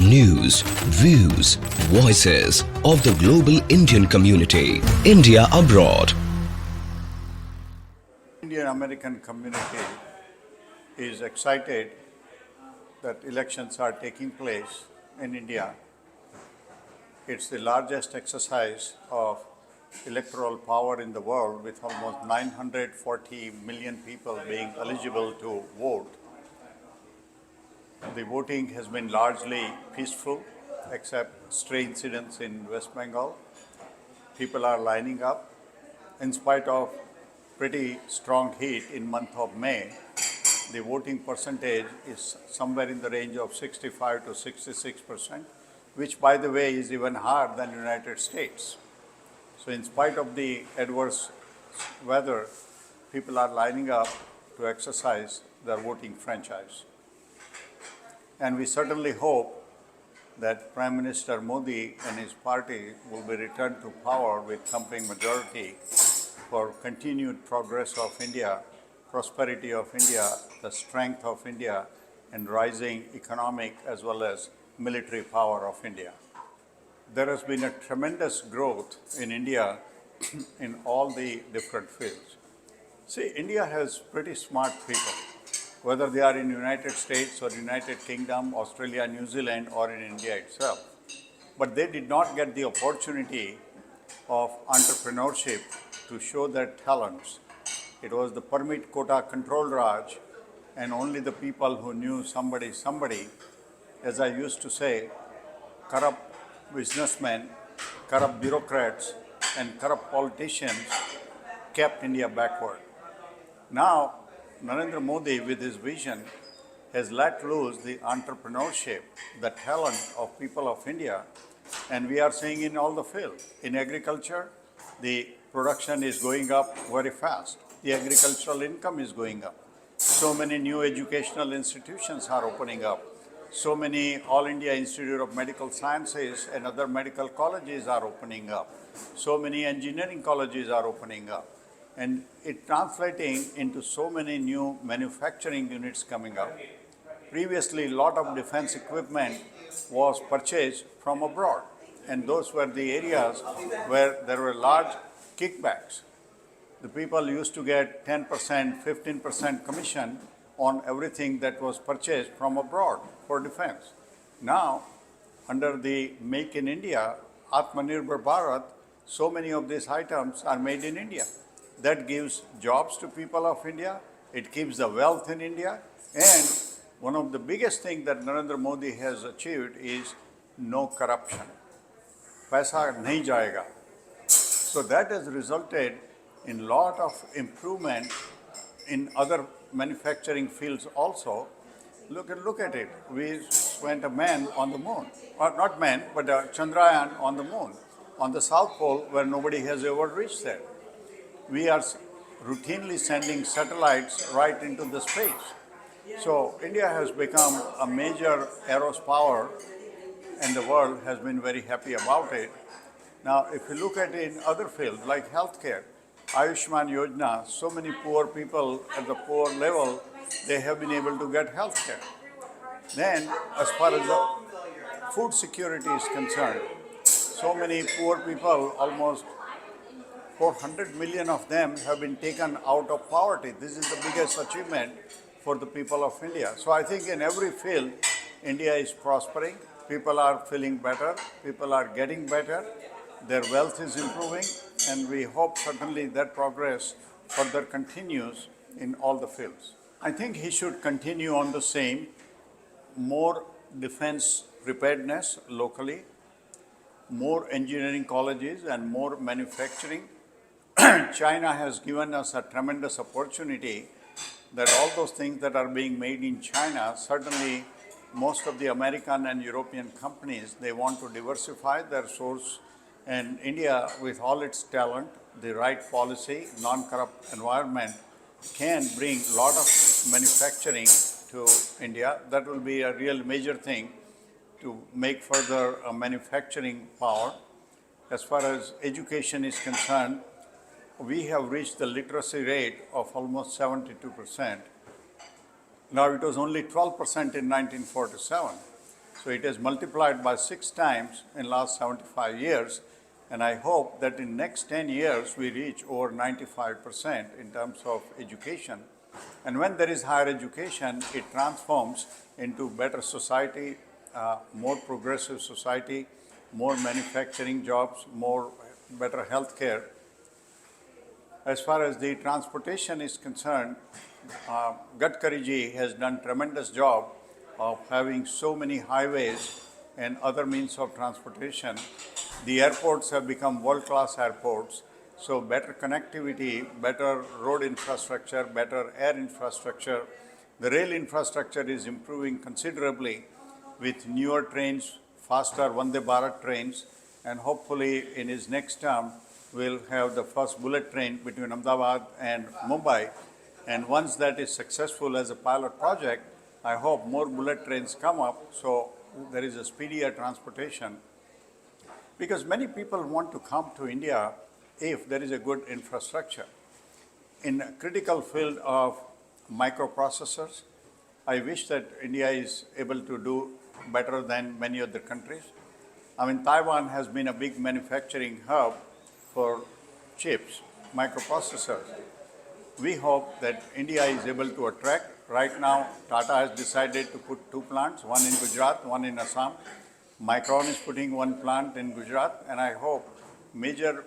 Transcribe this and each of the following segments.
News, views, voices of the global Indian community. India abroad. Indian American community is excited that elections are taking place in India. It's the largest exercise of electoral power in the world, with almost 940 million people being eligible to vote. The voting has been largely peaceful, except stray incidents in West Bengal. People are lining up. In spite of pretty strong heat in month of May, the voting percentage is somewhere in the range of 65 to 66%, which, by the way, is even higher than the United States. So in spite of the adverse weather, people are lining up to exercise their voting franchise. And we certainly hope that Prime Minister Modi and his party will be returned to power with thumping majority for continued progress of India, prosperity of India, the strength of India, and rising economic as well as military power of India. There has been a tremendous growth in India in all the different fields. See, India has pretty smart people, whether they are in United States or United Kingdom, Australia, New Zealand, or in India itself. But they did not get the opportunity of entrepreneurship to show their talents. It was the permit quota control Raj, and only the people who knew somebody, as I used to say, corrupt businessmen, corrupt bureaucrats, and corrupt politicians kept India backward. Now, Narendra Modi, with his vision, has let loose the entrepreneurship, the talent of people of India, and we are seeing in all the fields. In agriculture, the production is going up very fast. The agricultural income is going up. So many new educational institutions are opening up. So many All India Institute of Medical Sciences and other medical colleges are opening up. So many engineering colleges are opening up. And it translating into so many new manufacturing units coming up. Previously, a lot of defense equipment was purchased from abroad, and those were the areas where there were large kickbacks. The people used to get 10%, 15% commission on everything that was purchased from abroad for defense. Now, under the Make in India, Atmanirbhar Bharat, so many of these items are made in India. That gives jobs to people of India, it keeps the wealth in India, and one of the biggest things that Narendra Modi has achieved is no corruption. Paisa nahi jayega. So that has resulted in a lot of improvement in other manufacturing fields also. Look at it. We went a man on the moon, or not man, but a Chandrayaan on the moon, on the South Pole, where nobody has ever reached there. We are routinely sending satellites right into the space. So India has become a major aeros power, and the world has been very happy about it. Now, if you look at it in other fields like healthcare, Ayushman Yojana, so many poor people at the poor level, they have been able to get healthcare. Then, as far as the food security is concerned, so many poor people, almost 400 million of them have been taken out of poverty. This is the biggest achievement for the people of India. So I think in every field, India is prospering. People are feeling better. People are getting better. Their wealth is improving. And we hope certainly that progress further continues in all the fields. I think he should continue on the same, more defense preparedness locally, more engineering colleges and more manufacturing. China has given us a tremendous opportunity that all those things that are being made in China, certainly most of the American and European companies, they want to diversify their source, and India, with all its talent, the right policy, non-corrupt environment, can bring a lot of manufacturing to India. That will be a real major thing to make further manufacturing power. As far as education is concerned, we have reached the literacy rate of almost 72%. Now, it was only 12% in 1947. So it has multiplied by 6 times in last 75 years. And I hope that in next 10 years, we reach over 95% in terms of education. And when there is higher education, it transforms into better society, more progressive society, more manufacturing jobs, more better healthcare. As far as the transportation is concerned, Gadkari ji has done tremendous job of having so many highways and other means of transportation. The airports have become world-class airports, so better connectivity, better road infrastructure, better air infrastructure. The rail infrastructure is improving considerably with newer trains, faster Vande Bharat trains, and hopefully in his next term, we'll have the first bullet train between Ahmedabad and Mumbai. And once that is successful as a pilot project, I hope more bullet trains come up so there is a speedier transportation. Because many people want to come to India if there is a good infrastructure. In a critical field of microprocessors, I wish that India is able to do better than many other countries. I mean, Taiwan has been a big manufacturing hub for chips, microprocessors. We hope that India is able to attract. Right now, Tata has decided to put 2 plants, one in Gujarat, one in Assam. Micron is putting 1 plant in Gujarat, and I hope major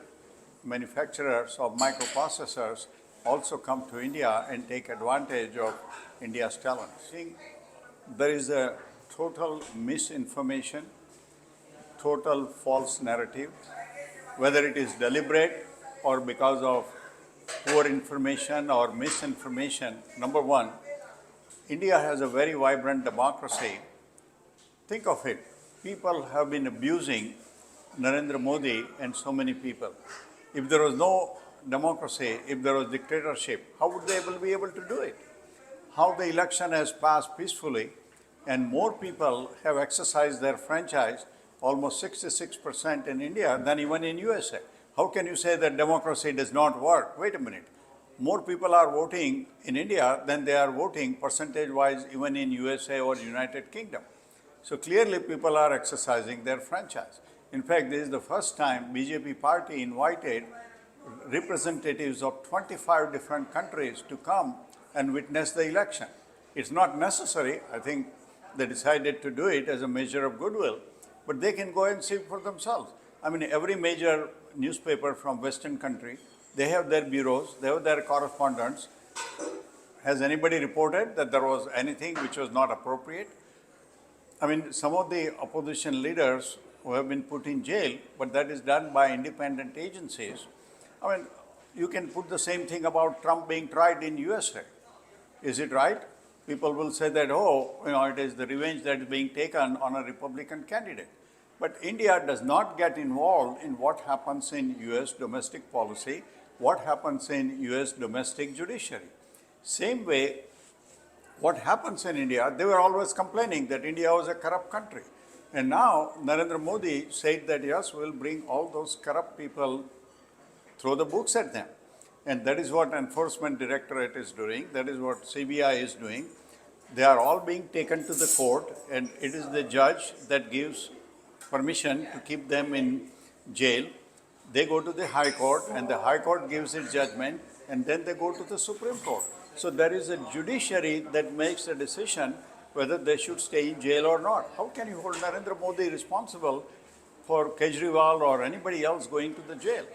manufacturers of microprocessors also come to India and take advantage of India's talent. I think there is a total misinformation, total false narrative, whether it is deliberate or because of poor information or misinformation. Number one, India has a very vibrant democracy. Think of it. People have been abusing Narendra Modi and so many people. If there was no democracy, if there was dictatorship, how would they be able to do it? How the election has passed peacefully and more people have exercised their franchise, almost 66% in India than even in USA. How can you say that democracy does not work? Wait a minute. More people are voting in India than they are voting percentage-wise even in USA or United Kingdom. So clearly people are exercising their franchise. In fact, this is the first time BJP party invited representatives of 25 different countries to come and witness the election. It's not necessary. I think they decided to do it as a measure of goodwill, but they can go and see for themselves. I mean, every major newspaper from Western country, they have their bureaus, they have their correspondents. Has anybody reported that there was anything which was not appropriate? I mean, some of the opposition leaders who have been put in jail, but that is done by independent agencies. I mean, you can put the same thing about Trump being tried in USA. Is it right? People will say that, oh, it is the revenge that is being taken on a Republican candidate. But India does not get involved in what happens in US domestic policy, what happens in US domestic judiciary. Same way, what happens in India, they were always complaining that India was a corrupt country. And now Narendra Modi said that yes, we'll bring all those corrupt people, throw the books at them. And that is what Enforcement Directorate is doing, that is what CBI is doing. They are all being taken to the court, and it is the judge that gives permission to keep them in jail. They go to the High Court, and the High Court gives its judgment, and then they go to the Supreme Court. So there is a judiciary that makes a decision whether they should stay in jail or not. How can you hold Narendra Modi responsible for Kejriwal or anybody else going to the jail?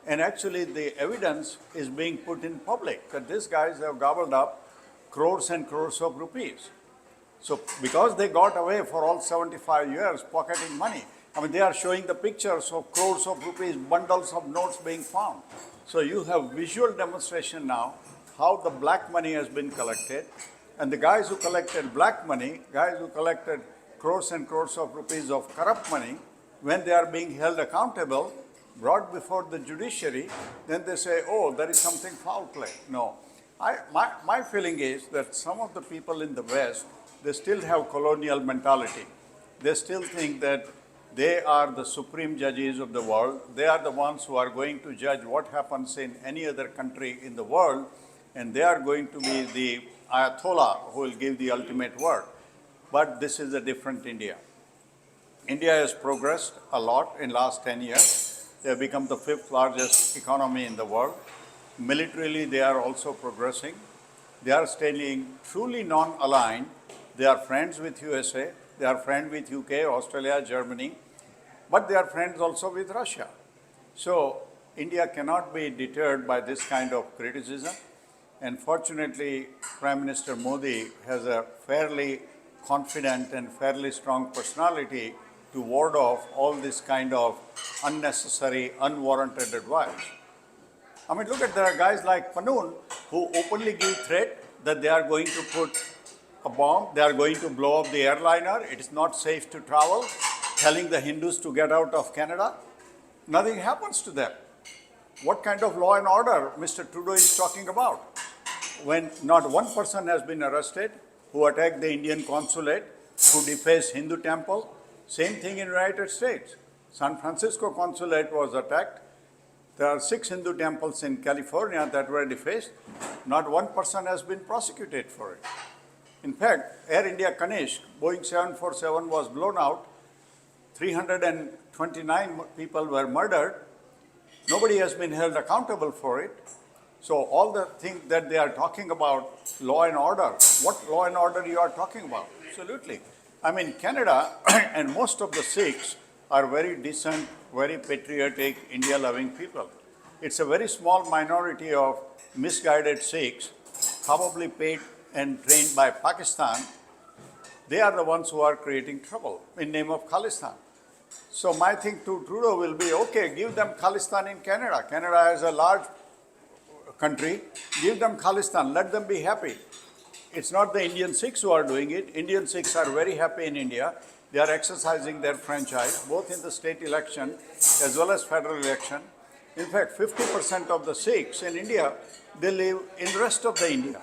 And actually the evidence is being put in public that these guys have gobbled up crores and crores of rupees. So because they got away for all 75 years pocketing money, I mean, they are showing the pictures of crores of rupees, bundles of notes being found. So you have visual demonstration now how the black money has been collected. And the guys who collected black money, guys who collected crores and crores of rupees of corrupt money, when they are being held accountable, brought before the judiciary, then they say, oh, there is something foul play. No. My feeling is that some of the people in the West, they still have colonial mentality. They still think that they are the supreme judges of the world. They are the ones who are going to judge what happens in any other country in the world, and they are going to be the Ayatollah who will give the ultimate word. But this is a different India. India has progressed a lot in last 10 years. They have become the fifth largest economy in the world. Militarily, they are also progressing. They are staying truly non-aligned. They are friends with USA. They are friends with UK, Australia, Germany. But they are friends also with Russia. So India cannot be deterred by this kind of criticism. And fortunately, Prime Minister Modi has a fairly confident and fairly strong personality to ward off all this kind of unnecessary, unwarranted advice. I mean, look at there are guys like Panoon who openly give threat that they are going to put a bomb, they are going to blow up the airliner, it is not safe to travel, telling the Hindus to get out of Canada. Nothing happens to them. What kind of law and order Mr. Trudeau is talking about? When not one person has been arrested who attacked the Indian consulate, who defaced Hindu temple. Same thing in United States. San Francisco consulate was attacked. There are 6 Hindu temples in California that were defaced. Not one person has been prosecuted for it. In fact, Air India Kanishk, Boeing 747 was blown out. 329 people were murdered. Nobody has been held accountable for it. So all the things that they are talking about, law and order, what law and order you are talking about? Absolutely. I mean, Canada and most of the Sikhs are very decent, very patriotic, India-loving people. It's a very small minority of misguided Sikhs, probably paid and trained by Pakistan. They are the ones who are creating trouble in name of Khalistan. So my thing to Trudeau will be, okay, give them Khalistan in Canada. Canada is a large country. Give them Khalistan. Let them be happy. It's not the Indian Sikhs who are doing it. Indian Sikhs are very happy in India. They are exercising their franchise, both in the state election as well as federal election. In fact, 50% of the Sikhs in India, they live in the rest of the India.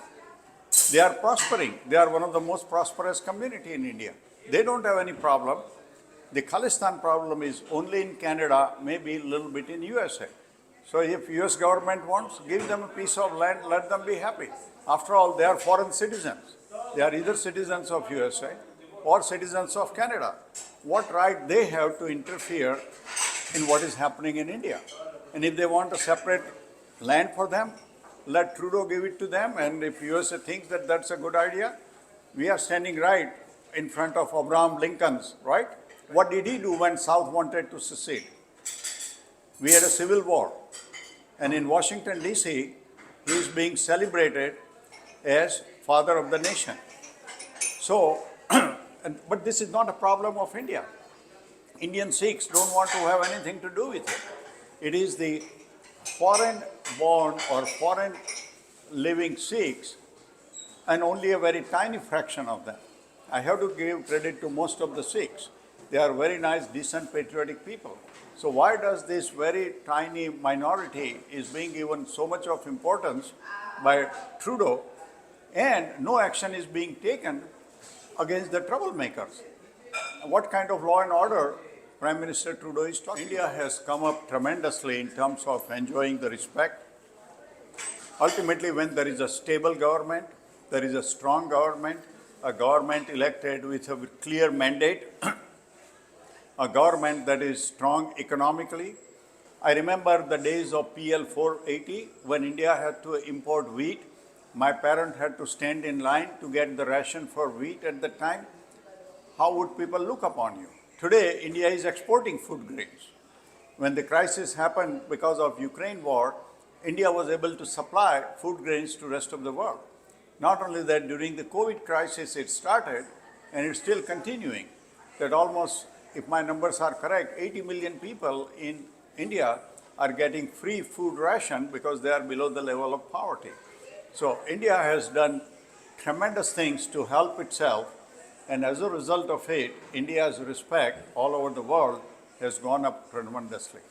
They are prospering. They are one of the most prosperous community in India. They don't have any problem. The Khalistan problem is only in Canada, maybe a little bit in USA. So if US government wants, give them a piece of land, let them be happy. After all, they are foreign citizens. They are either citizens of USA or citizens of Canada. What right they have to interfere in what is happening in India? And if they want a separate land for them, let Trudeau give it to them. And if USA thinks that that's a good idea, we are standing right in front of Abraham Lincoln's, right? What did he do when South wanted to secede? We had a civil war. And in Washington, Desi, he is being celebrated as father of the nation. So, but this is not a problem of India. Indian Sikhs don't want to have anything to do with it. It is the foreign-born or foreign living Sikhs and only a very tiny fraction of them. I have to give credit to most of the Sikhs. They are very nice, decent, patriotic people. So why does this very tiny minority is being given so much of importance by Trudeau and no action is being taken against the troublemakers? What kind of law and order Prime Minister Trudeau is talking? India has come up tremendously in terms of enjoying the respect. Ultimately, when there is a stable government, there is a strong government, a government elected with a clear mandate, a government that is strong economically. I remember the days of PL 480 when India had to import wheat. My parent had to stand in line to get the ration for wheat at the time. How would people look upon you? Today, India is exporting food grains. When the crisis happened because of Ukraine war, India was able to supply food grains to the rest of the world. Not only that, during the COVID crisis it started and it's still continuing, that almost, if my numbers are correct, 80 million people in India are getting free food ration because they are below the level of poverty. So India has done tremendous things to help itself, and as a result of it, India's respect all over the world has gone up tremendously.